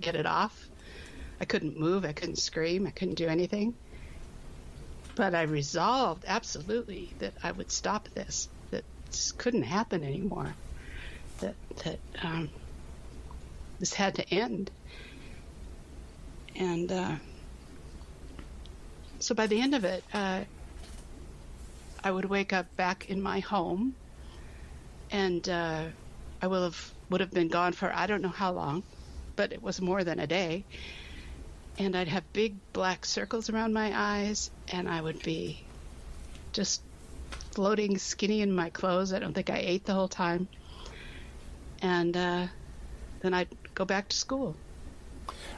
get it off. I couldn't move. I couldn't scream. I couldn't do anything. But I resolved absolutely that I would stop this, that this couldn't happen anymore, that this had to end. And so by the end of it, I would wake up back in my home, and I would have been gone for I don't know how long, but it was more than a day. And I'd have big black circles around my eyes, and I would be just floating skinny in my clothes. I don't think I ate the whole time. And then I'd go back to school.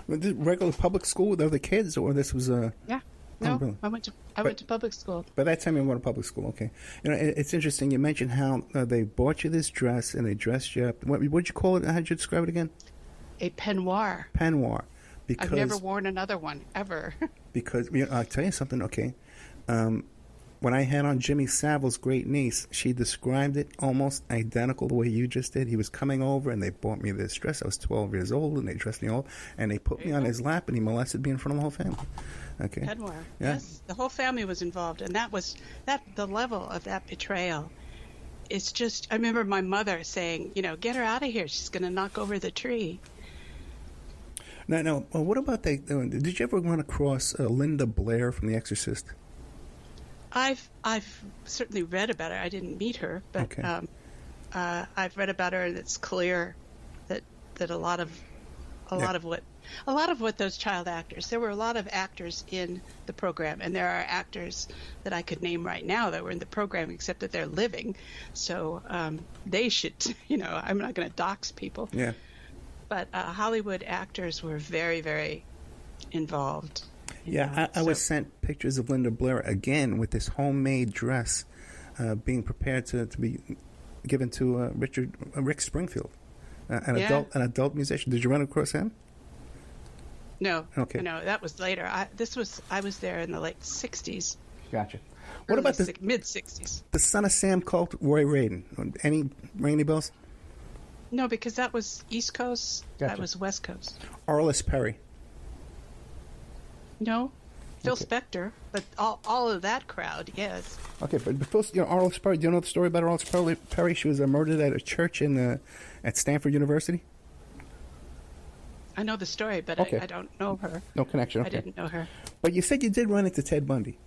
Regular public school with other kids, or this was a... Yeah. No, really? I went to public school. By that time you went to public school, okay. It's interesting. You mentioned how they bought you this dress and they dressed you up. What did you call it? How did you describe it again? A peignoir. Peignoir. Because, I've never worn another one, ever. Because, I'll tell you something, okay. When I had on Jimmy Savile's great niece, she described it almost identical the way you just did. He was coming over, and they bought me this dress. I was 12 years old, and they dressed me all, and they put me on his lap, and he molested me in front of the whole family. Okay. Peignoir. Yeah. Yes, the whole family was involved, and the level of that betrayal. It's just, I remember my mother saying, get her out of here. She's going to knock over the tree. No. What about that? Did you ever run across Linda Blair from The Exorcist? I've certainly read about her. I didn't meet her, but okay. I've read about her, and it's clear that a lot of a lot of what those child actors. There were a lot of actors in the program, and there are actors that I could name right now that were in the program, except that they're living. So they should, I'm not going to dox people. Yeah. But Hollywood actors were very, very involved. Yeah, I was sent pictures of Linda Blair again with this homemade dress being prepared to be given to Rick Springfield, an adult musician. Did you run across him? No. Okay. No, that was later. I was there in the late 60s. Gotcha. What about the mid 60s? The Son of Sam cult, Roy Raiden. Any ring any bells? No, because that was East Coast. Gotcha. That was West Coast. Arliss Perry. No. Phil Spector, but all of that crowd, yes. Okay, but Arliss Perry. Do you know the story about Arliss Perry? She was murdered at a church at Stanford University. I know the story, but okay. I don't know her. No connection. Okay. I didn't know her. But you said you did run into Ted Bundy.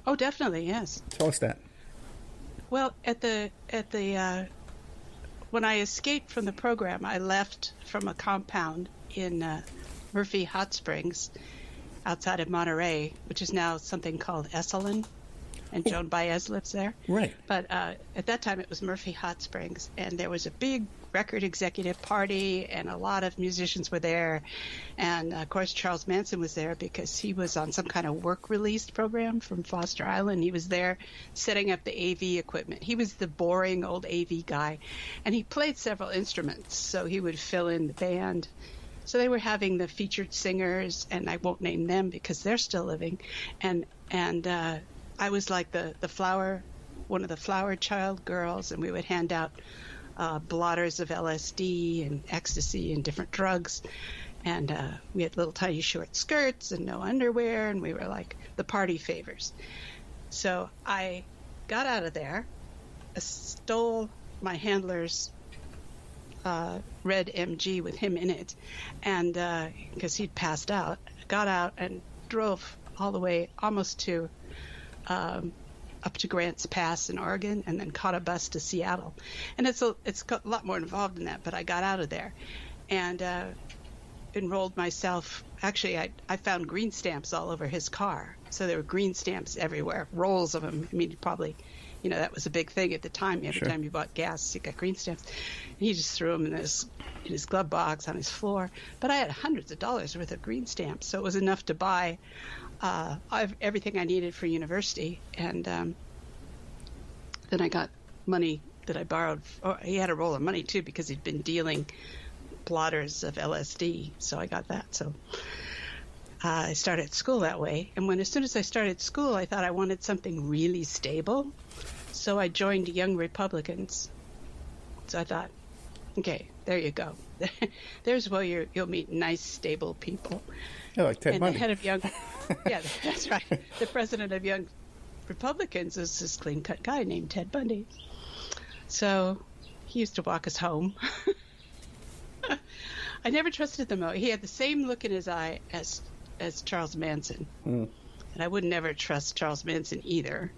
Oh, definitely, yes. Tell us that. Well, when I escaped from the program, I left from a compound in Murphy Hot Springs, outside of Monterey, which is now something called Esalen, and Joan Baez lives there. Right. But at that time, it was Murphy Hot Springs, and there was a big record executive party, and a lot of musicians were there. And, of course, Charles Manson was there because he was on some kind of work release program from Foster Island. He was there setting up the AV equipment. He was the boring old AV guy, and he played several instruments, so he would fill in the band. So they were having the featured singers, and I won't name them because they're still living. And I was like one of the flower child girls, and we would hand out blotters of LSD and ecstasy and different drugs. And we had little tiny short skirts and no underwear, and we were like the party favors. So I got out of there, stole my handler's red MG with him in it, and because he'd passed out, got out and drove all the way almost to up to Grants Pass in Oregon, and then caught a bus to Seattle. And it's got a lot more involved than that, but I got out of there and enrolled myself. Actually, I found green stamps all over his car, so there were green stamps everywhere, rolls of them. I mean, probably, that was a big thing at the time. Every time you bought gas, you got green stamps. And he just threw them in his glove box on his floor. But I had hundreds of dollars worth of green stamps, so it was enough to buy everything I needed for university. And then I got money that I borrowed. He had a roll of money, too, because he'd been dealing blotters of LSD, so I got that. So I started school that way. And as soon as I started school, I thought I wanted something really stable. So I joined Young Republicans. So I thought, okay, there you go. There's where you'll meet nice, stable people. Oh, like Ted Bundy. The head of Young, yeah, that's right. The president of Young Republicans is this clean-cut guy named Ted Bundy. So he used to walk us home. I never trusted him, though. He had the same look in his eye as Charles Manson. And I would never trust Charles Manson either.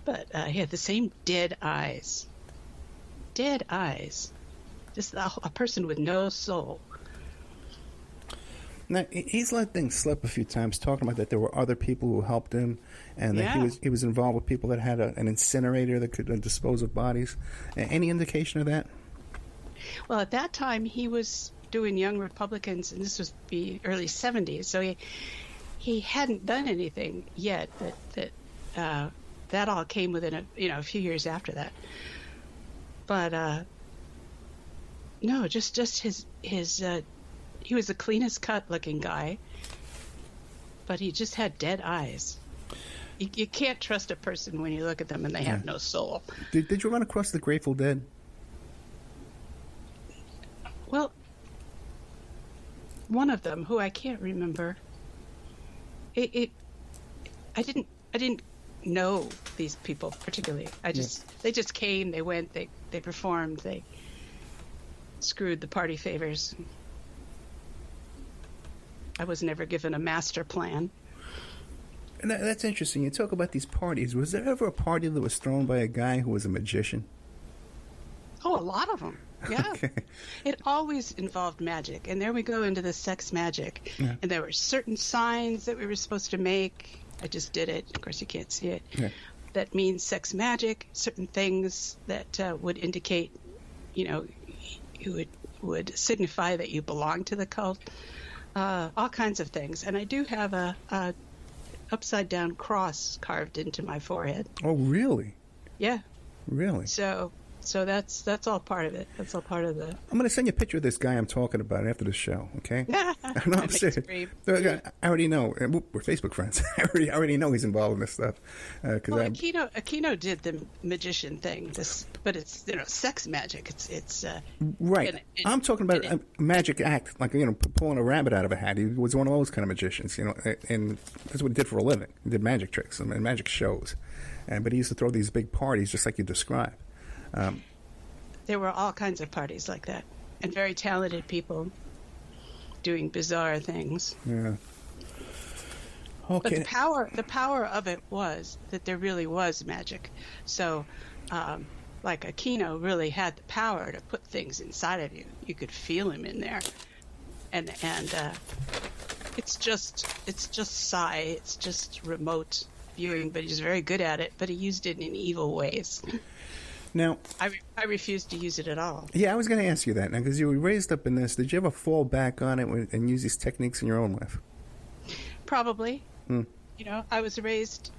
But he had the same dead eyes. Dead eyes. Just a person with no soul. Now, he's let things slip a few times, talking about that there were other people who helped him, and that he was involved with people that had an incinerator that could dispose of bodies. Any indication of that? Well, at that time, he was doing Young Republicans, and this was the early 70s, so he hadn't done anything yet. That all came within a few years after that. But no, just his he was the cleanest cut looking guy, but he just had dead eyes. You can't trust a person when you look at them and they have no soul. Did you run across the Grateful Dead? Well, one of them, who I can't remember, I didn't know these people particularly. They just came, they went, they performed, they screwed the party favors. I was never given a master plan. And that's interesting. You talk about these parties. Was there ever a party that was thrown by a guy who was a magician? Oh, a lot of them. Yeah. Okay. It always involved magic. And there we go into the sex magic. Yeah. And there were certain signs that we were supposed to make. I just did it. Of course, you can't see it. Yeah. That means sex magic, certain things that would indicate, you would signify that you belong to the cult. All kinds of things. And I do have a upside down cross carved into my forehead. Oh, really? Yeah. Really? So that's all part of it. That's all part of the. I'm going to send you a picture of this guy I'm talking about after the show, okay? No, I'm serious. I already know. We're Facebook friends. I already know he's involved in this stuff. Well, Aquino did the magician thing, but it's sex magic. It's right. I'm talking about a magic act, like pulling a rabbit out of a hat. He was one of those kind of magicians, and that's what he did for a living. He did magic tricks and magic shows, but he used to throw these big parties, just like you described. There were all kinds of parties like that, and very talented people doing bizarre things. Yeah. Okay. But the power of it was that there really was magic. So, like Aquino really had the power to put things inside of you. You could feel him in there, and it's just psi. It's just remote viewing, but he's very good at it. But he used it in evil ways. Now, I refused to use it at all. Yeah, I was going to ask you that now because you were raised up in this. Did you ever fall back on it and use these techniques in your own life? Probably. I was raised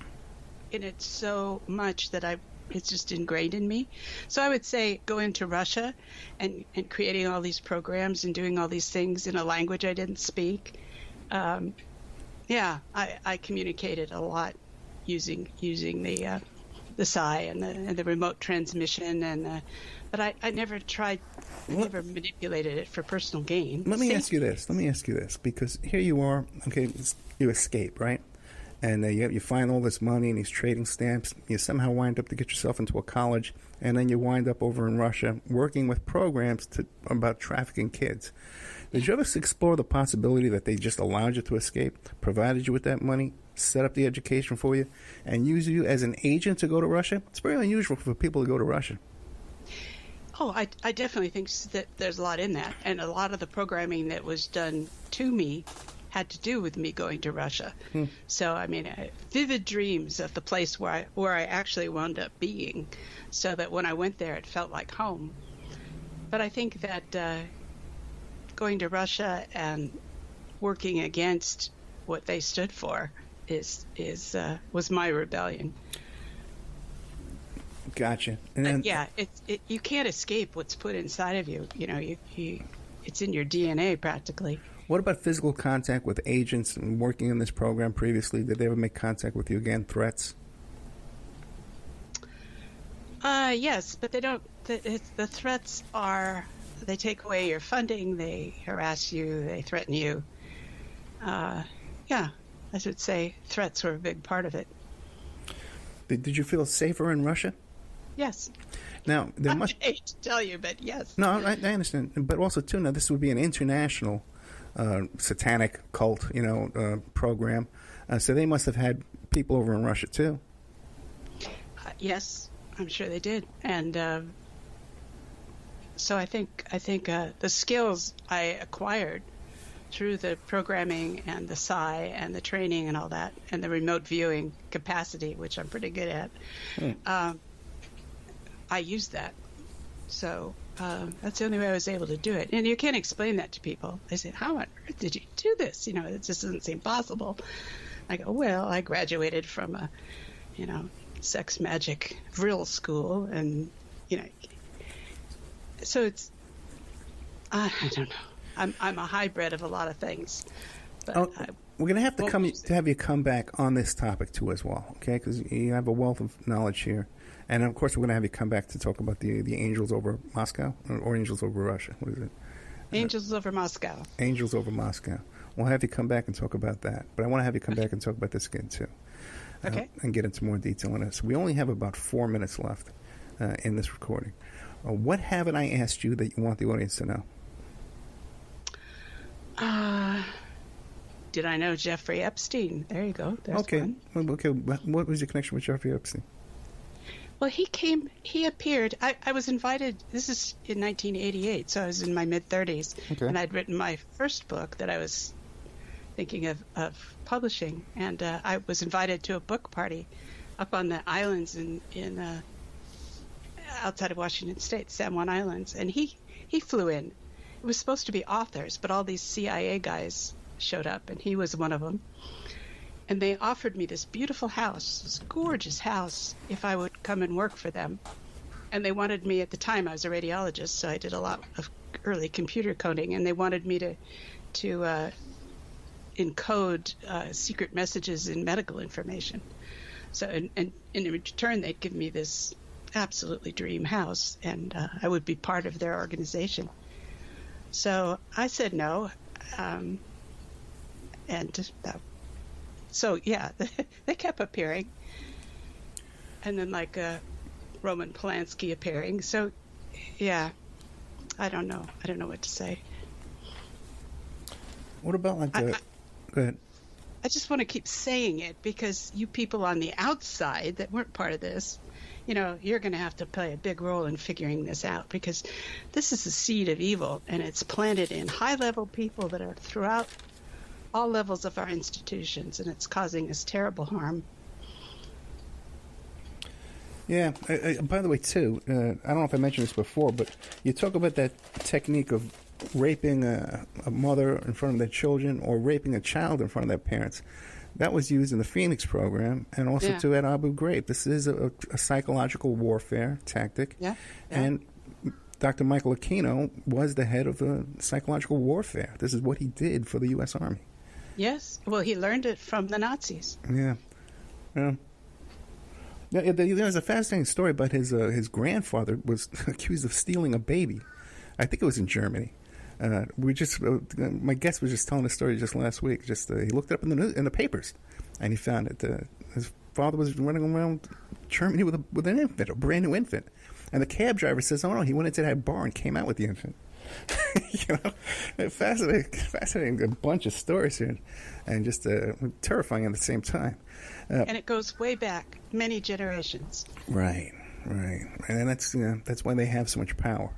in it so much that it's just ingrained in me. So I would say going to Russia and creating all these programs and doing all these things in a language I didn't speak. I communicated a lot using the psi and the remote transmission but I never never manipulated it for personal gain. Let me ask you this, because here you are, okay, you escape, right? And you find all this money and these trading stamps. You somehow wind up to get yourself into a college, and then you wind up over in Russia working with programs about trafficking kids. Did you ever explore the possibility that they just allowed you to escape, provided you with that money, set up the education for you, and use you as an agent to go to Russia? It's very unusual for people to go to Russia. Oh, I definitely think that there's a lot in that. And a lot of the programming that was done to me had to do with me going to Russia. So, I mean, vivid dreams of the place where I actually wound up being, so that when I went there, it felt like home. But I think that going to Russia and working against what they stood for was my rebellion. Gotcha. And then, you can't escape what's put inside of you. It's in your DNA practically. What about physical contact with agents and working in this program previously? Did they ever make contact with you again? Threats? Yes, but they don't. The threats are, they take away your funding, they harass you, they threaten you. I should say threats were a big part of it. Did you feel safer in Russia? Yes. Now, there I hate to tell you, but yes. No, I understand. But also, too, now this would be an international satanic cult, program. So they must have had people over in Russia, too. Yes, I'm sure they did. And so I think the skills I acquired through the programming and the psi and the training and all that and the remote viewing capacity, which I'm pretty good at, I used that. So that's the only way I was able to do it. And you can't explain that to people. They say, how on earth did you do this? It just doesn't seem possible. I go, well, I graduated from a, Sex Magick real school. And, so it's, I don't know. I'm a hybrid of a lot of things. But we're going to have to have you come back on this topic, too, as well, okay? Because you have a wealth of knowledge here. And, of course, we're going to have you come back to talk about the angels over Moscow or angels over Russia. What is it? Angels over Moscow. Angels over Moscow. We'll have you come back and talk about that. But I want to have you come back and talk about this again, too. Okay. And get into more detail on this. We only have about 4 minutes left in this recording. What haven't I asked you that you want the audience to know? Did I know Jeffrey Epstein? There you go. There's okay. one. Okay. What was your connection with Jeffrey Epstein? Well, he appeared. I was invited, this is in 1988, so I was in my mid-30s, Okay. and I'd written my first book that I was thinking of publishing, and I was invited to a book party up on the islands in outside of Washington State, San Juan Islands, and he flew in. It was supposed to be authors, but all these CIA guys showed up, and he was one of them. And they offered me this beautiful house, this gorgeous house, if I would come and work for them. And they wanted me, at the time I was a radiologist, so I did a lot of early computer coding, and they wanted me to encode secret messages in medical information. So, and in return, they'd give me this absolutely dream house, and I would be part of their organization. So I said no, so yeah, they kept appearing, and then like Roman Polanski appearing. So yeah, I don't know what to say. What about like the? Go ahead. I just want to keep saying it because you people on the outside that weren't part of this, you're going to have to play a big role in figuring this out, because this is the seed of evil, and it's planted in high-level people that are throughout all levels of our institutions, and it's causing us terrible harm. Yeah. By the way, too, I don't know if I mentioned this before, but you talk about that technique of raping a mother in front of their children, or raping a child in front of their parents. That was used in the Phoenix program, and also too at Abu Ghraib. This is a psychological warfare tactic. Yeah. And Dr. Michael Aquino was the head of psychological warfare. This is what he did for the U.S. Army. Yes. Well, he learned it from the Nazis. Yeah. There's a fascinating story about his grandfather was accused of stealing a baby. I think it was in Germany. My guest was just telling the story just last week. He looked it up in the papers, and he found that his father was running around Germany with an infant, a brand new infant, and the cab driver says, "Oh no, he went into that bar and came out with the infant." Fascinating, a bunch of stories here, and just terrifying at the same time. And it goes way back, many generations. Right, and that's why they have so much power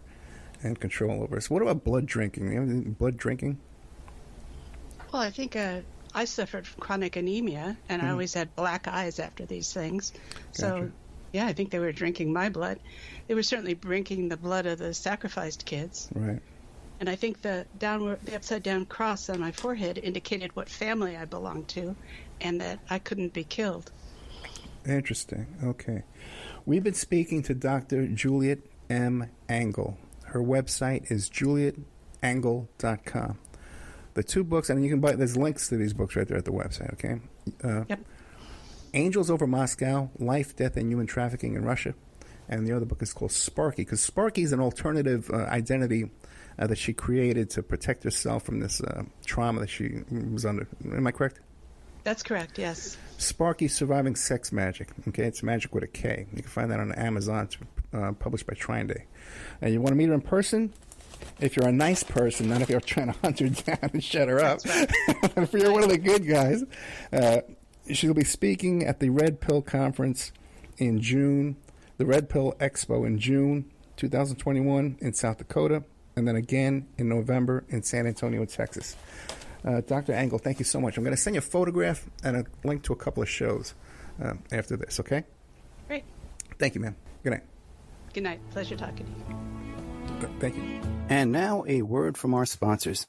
and control over us. What about blood drinking? You have blood drinking? Well, I think I suffered from chronic anemia, and I always had black eyes after these things. Gotcha. So, yeah, I think they were drinking my blood. They were certainly drinking the blood of the sacrificed kids. Right. And I think the upside-down cross on my forehead indicated what family I belonged to, and that I couldn't be killed. Interesting. Okay. We've been speaking to Dr. Juliet M. Angle. Her website is julietangel.com. The two books, and you can buy, there's links to these books right there at the website, okay? Yep. Angels Over Moscow, Life, Death, and Human Trafficking in Russia. And the other book is called Sparky, because Sparky is an alternative identity that she created to protect herself from this trauma that she was under. Am I correct? That's correct, yes. Sparky Surviving Sex Magick. Okay, it's magic with a K. You can find that on Amazon. It's published by Trine. And you want to meet her in person? If you're a nice person, not if you're trying to hunt her down and shut her up. Right. If you're one of the good guys. She'll be speaking at the Red Pill Conference in June, the Red Pill Expo in June 2021 in South Dakota, and then again in November in San Antonio, Texas. Dr. Angle, thank you so much. I'm going to send you a photograph and a link to a couple of shows after this, okay? Great. Thank you, ma'am. Good night. Good night. Pleasure talking to you. Thank you. And now a word from our sponsors.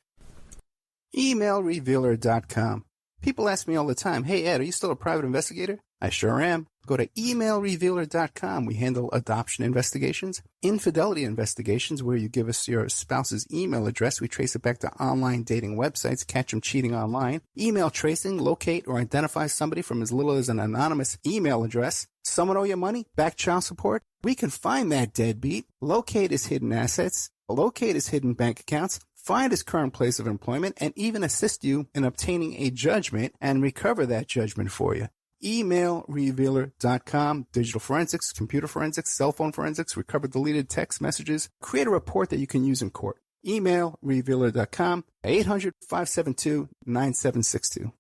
Emailrevealer.com. People ask me all the time, hey, Ed, are you still a private investigator? I sure am. Go to emailrevealer.com. We handle adoption investigations, infidelity investigations, where you give us your spouse's email address. We trace it back to online dating websites, catch them cheating online, email tracing, locate or identify somebody from as little as an anonymous email address. Someone owe you money? Back child support? We can find that deadbeat, locate his hidden assets, locate his hidden bank accounts, find his current place of employment, and even assist you in obtaining a judgment and recover that judgment for you. Emailrevealer.com, digital forensics, computer forensics, cell phone forensics, recover deleted text messages, create a report that you can use in court. Emailrevealer.com, 800-572-9762.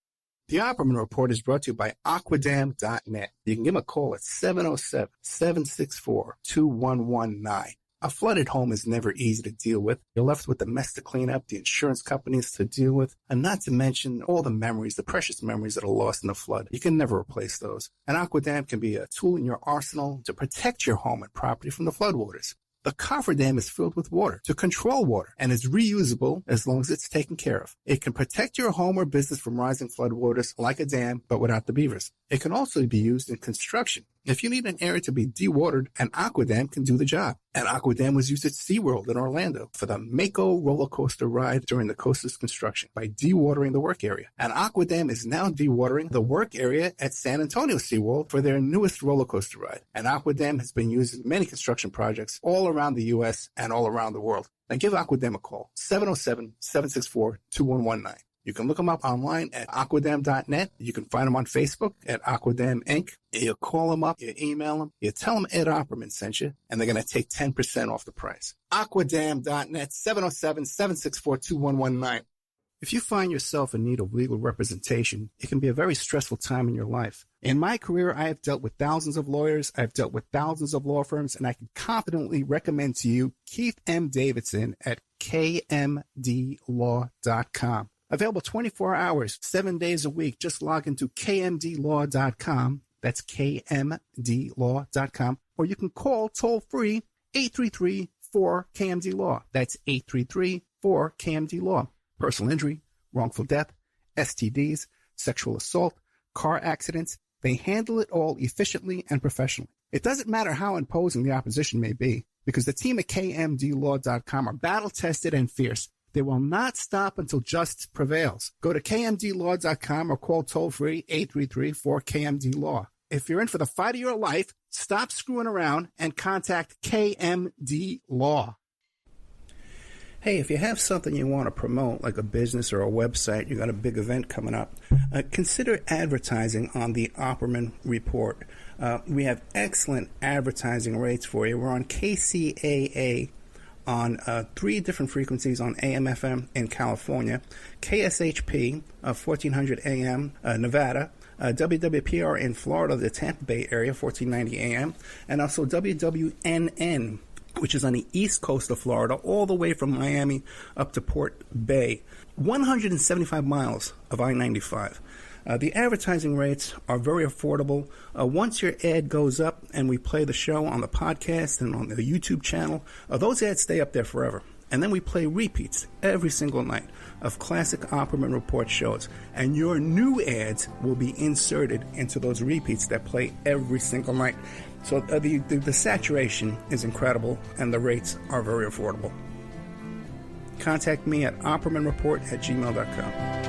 The Opperman Report is brought to you by Aquadam.net. You can give them a call at 707-764-2119. A flooded home is never easy to deal with. You're left with the mess to clean up, the insurance companies to deal with, and not to mention all the memories, the precious memories that are lost in the flood. You can never replace those. And Aquadam can be a tool in your arsenal to protect your home and property from the floodwaters. The cofferdam is filled with water to control water and is reusable as long as it's taken care of. It can protect your home or business from rising floodwaters like a dam, but without the beavers. It can also be used in construction. If you need an area to be dewatered, an Aquadam can do the job. An Aquadam was used at SeaWorld in Orlando for the Mako roller coaster ride during the coaster's construction by dewatering the work area. An Aquadam is now dewatering the work area at San Antonio SeaWorld for their newest roller coaster ride. An Aquadam has been used in many construction projects all around the U.S. and all around the world. Now give Aquadam a call, 707-764-2119. You can look them up online at aquadam.net. You can find them on Facebook at Aquadam Inc. You call them up, you email them, you tell them Ed Opperman sent you, and they're going to take 10% off the price. Aquadam.net, 707-764-2119. If you find yourself in need of legal representation, it can be a very stressful time in your life. In my career, I have dealt with thousands of lawyers, I've dealt with thousands of law firms, and I can confidently recommend to you Keith M. Davidson at kmdlaw.com. Available 24 hours, 7 days a week. Just log into kmdlaw.com. That's kmdlaw.com. Or you can call toll-free 833-4KMD-LAW. That's 833-4KMD-LAW. Personal injury, wrongful death, STDs, sexual assault, car accidents. They handle it all efficiently and professionally. It doesn't matter how imposing the opposition may be, because the team at kmdlaw.com are battle-tested and fierce. They will not stop until justice prevails. Go to kmdlaw.com or call toll-free 833-4KMD-LAW. If you're in for the fight of your life, stop screwing around and contact KMD Law. Hey, if you have something you want to promote, like a business or a website, you got a big event coming up, consider advertising on the Opperman Report. We have excellent advertising rates for you. We're on KCAA on 3 different frequencies on AM/FM in California, KSHP 1400 AM Nevada, WWPR in Florida, the Tampa Bay area 1490 AM, and also WWNN, which is on the east coast of Florida, all the way from Miami up to Port Bay, 175 miles of I-95. The advertising rates are very affordable. Once your ad goes up and we play the show on the podcast and on the YouTube channel, those ads stay up there forever. And then we play repeats every single night of classic Opperman Report shows. And your new ads will be inserted into those repeats that play every single night. So the saturation is incredible and the rates are very affordable. Contact me at oppermanreport@gmail.com.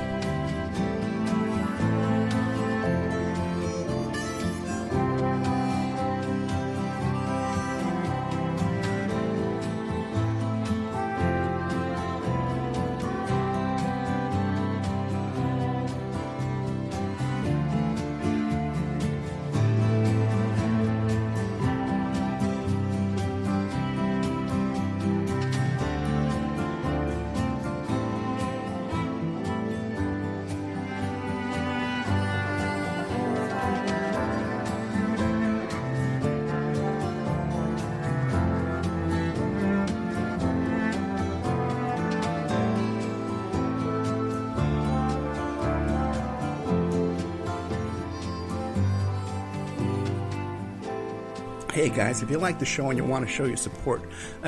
Hey guys, if you like the show and you want to show your support,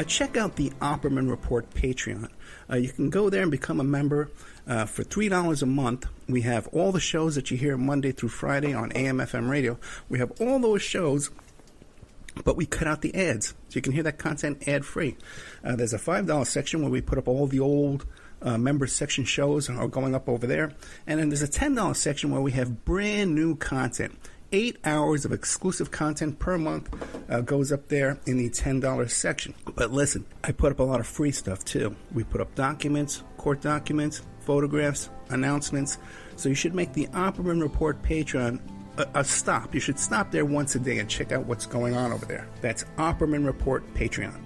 check out the Opperman Report Patreon. You can go there and become a member for $3 a month. We have all the shows that you hear Monday through Friday on AM/FM radio. We have all those shows, but we cut out the ads, so you can hear that content ad-free. There's a $5 section where we put up all the old member section shows are going up over there. And then there's a $10 section where we have brand new content. 8 hours of exclusive content per month goes up there in the $10 section. But listen, I put up a lot of free stuff too. We put up documents, court documents, photographs, announcements. So you should make the Opperman Report Patreon a stop. You should stop there once a day and check out what's going on over there. That's Opperman Report Patreon.